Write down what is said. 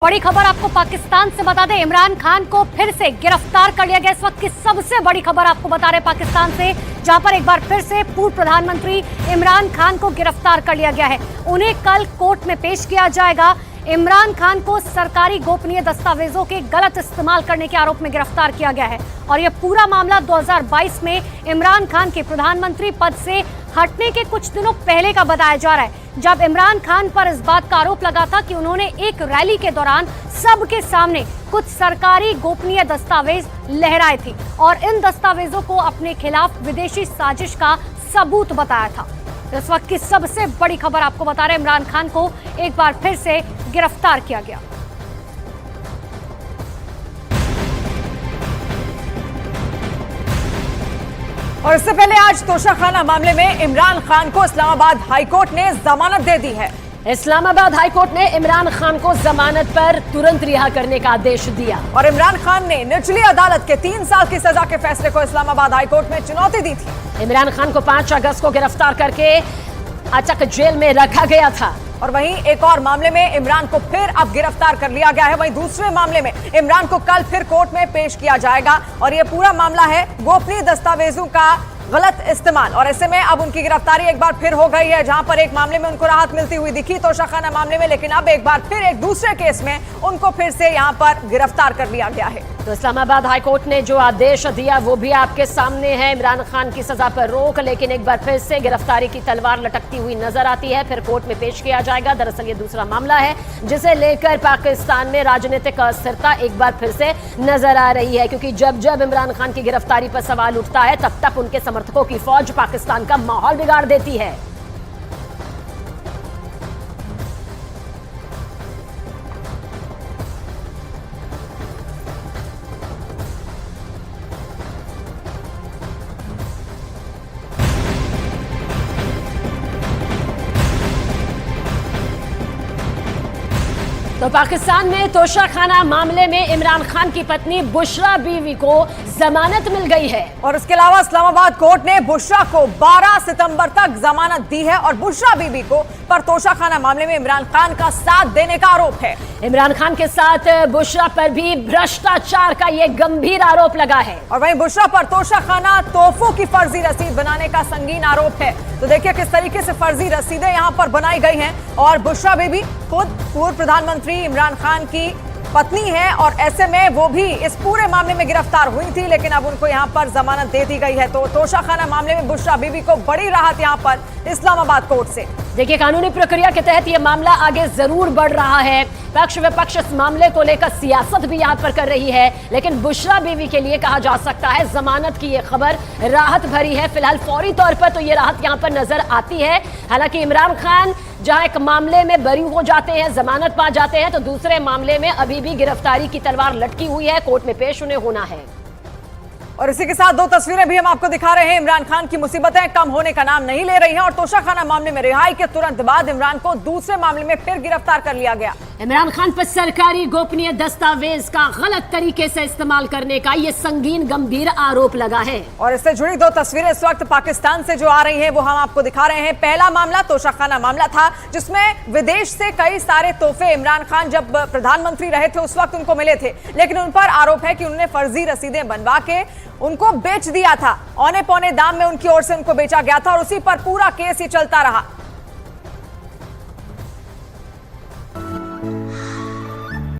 बड़ी खबर आपको पाकिस्तान से बता दें, इमरान खान को फिर से गिरफ्तार कर लिया गया। इस वक्त की सबसे बड़ी खबर आपको बता रहे पाकिस्तान से, जहां पर एक बार फिर से पूर्व प्रधानमंत्री इमरान खान को गिरफ्तार कर लिया गया है। उन्हें कल कोर्ट में पेश किया जाएगा। इमरान खान को सरकारी गोपनीय दस्तावेजों के गलत इस्तेमाल करने के आरोप में गिरफ्तार किया गया है और यह पूरा मामला 2022 में इमरान खान के प्रधानमंत्री पद से हटने के कुछ दिनों पहले का बताया जा रहा है, जब इमरान खान पर इस बात का आरोप लगा था कि उन्होंने एक रैली के दौरान सबके सामने कुछ सरकारी गोपनीय दस्तावेज लहराए थे और इन दस्तावेजों को अपने खिलाफ विदेशी साजिश का सबूत बताया था। इस वक्त की सबसे बड़ी खबर आपको बता रहे, इमरान खान को एक बार फिर से गिरफ्तार किया गया। और इससे पहले आज तोशाखाना मामले में इमरान खान को इस्लामाबाद हाईकोर्ट ने जमानत दे दी है। इस्लामाबाद हाईकोर्ट ने इमरान खान को जमानत पर तुरंत रिहा करने का आदेश दिया और इमरान खान ने निचली अदालत के 3 साल की सजा के फैसले को इस्लामाबाद हाईकोर्ट में चुनौती दी थी। इमरान खान को 5 अगस्त को गिरफ्तार करके अटक जेल में रखा गया था और वहीं एक और मामले में इमरान को फिर अब गिरफ्तार कर लिया गया है। वहीं दूसरे मामले में इमरान को कल फिर कोर्ट में पेश किया जाएगा और यह पूरा मामला है गोपनीय दस्तावेजों का गलत इस्तेमाल। और ऐसे में अब उनकी गिरफ्तारी एक बार फिर हो गई है, जहां पर एक मामले में उनको राहत मिलती हुई दिखी तोशाखाना मामले में, लेकिन अब एक बार फिर एक दूसरे केस में उनको फिर से यहां पर गिरफ्तार कर लिया गया है। तो इस्लामाबाद हाईकोर्ट ने जो आदेश दिया वो भी आपके सामने है। इमरान खान की सजा पर रोक, लेकिन एक बार फिर से गिरफ्तारी की तलवार लटकती हुई नजर आती है। फिर कोर्ट में पेश किया जाएगा। दरअसल ये दूसरा मामला है जिसे लेकर पाकिस्तान में राजनीतिक अस्थिरता एक बार फिर से नजर आ रही है, क्योंकि जब जब इमरान खान की गिरफ्तारी पर सवाल उठता है तब तक उनके समर्थकों की फौज पाकिस्तान का माहौल बिगाड़ देती है। तो पाकिस्तान में तोशाखाना मामले में इमरान खान की पत्नी बुशरा बीवी को जमानत मिल गई है और इसके अलावा इस्लामाबाद कोर्ट ने बुशरा को 12 सितंबर तक जमानत दी है और बुशरा बीवी को पर तोशाखाना मामले में इमरान खान का साथ देने का आरोप है। इमरान खान के साथ बुशरा पर भी भ्रष्टाचार का यह गंभीर आरोप लगा है और वहीं बुशरा पर तोशाखाना तोहफों की फर्जी रसीद बनाने का संगीन आरोप है। तो देखिए किस तरीके से फर्जी रसीदें यहां पर बनाई गई हैं और बुशरा बीबी खुद पूर्व प्रधानमंत्री इमरान खान की पत्नी है और ऐसे में वो भी इस पूरे मामले में गिरफ्तार हुई थी, लेकिन अब उनको यहां पर जमानत दे दी गई है। तो तोशाखाना मामले में बुशरा बीबी को बड़ी राहत यहां पर इस्लामाबाद कोर्ट से। देखिए कानूनी प्रक्रिया के तहत यह मामला आगे जरूर बढ़ रहा है। पक्ष विपक्ष इस मामले को लेकर सियासत भी यहां पर कर रही है, लेकिन बुशरा बीवी के लिए कहा जा सकता है जमानत की यह खबर राहत भरी है। फिलहाल फौरी तौर पर तो यह राहत यहां पर नजर आती है। हालांकि इमरान खान जहां एक मामले में बरी हो जाते हैं, जमानत पा जाते हैं, तो दूसरे मामले में अभी भी गिरफ्तारी की तलवार लटकी हुई है। कोर्ट में पेश उन्हें होना है। और इसी के साथ 2 तस्वीरें भी हम आपको दिखा रहे हैं। इमरान खान की मुसीबतें कम होने का नाम नहीं ले रही हैं और तोशाखाना मामले में रिहाई के तुरंत बाद इमरान को दूसरे मामले में फिर गिरफ्तार कर लिया गया। इमरान खान पर सरकारी गोपनीय दस्तावेज का गलत तरीके से इस्तेमाल करने का ये संगीन गंभीर आरोप लगा है। और इससे जुड़ी 2 तस्वीरें इस वक्त पाकिस्तान से जो आ रही हैं वो हम आपको दिखा रहे हैं। पहला मामला तोशाखाना मामला था, जिसमें विदेश से कई सारे तोहफे इमरान खान जब प्रधानमंत्री रहे थे उस वक्त उनको मिले थे, लेकिन उन पर आरोप है कि उन्होंने फर्जी रसीदें बनवा के उनको बेच दिया था। औने पौने दाम में उनकी ओर से उनको बेचा गया था और उसी पर पूरा केस ये चलता रहा।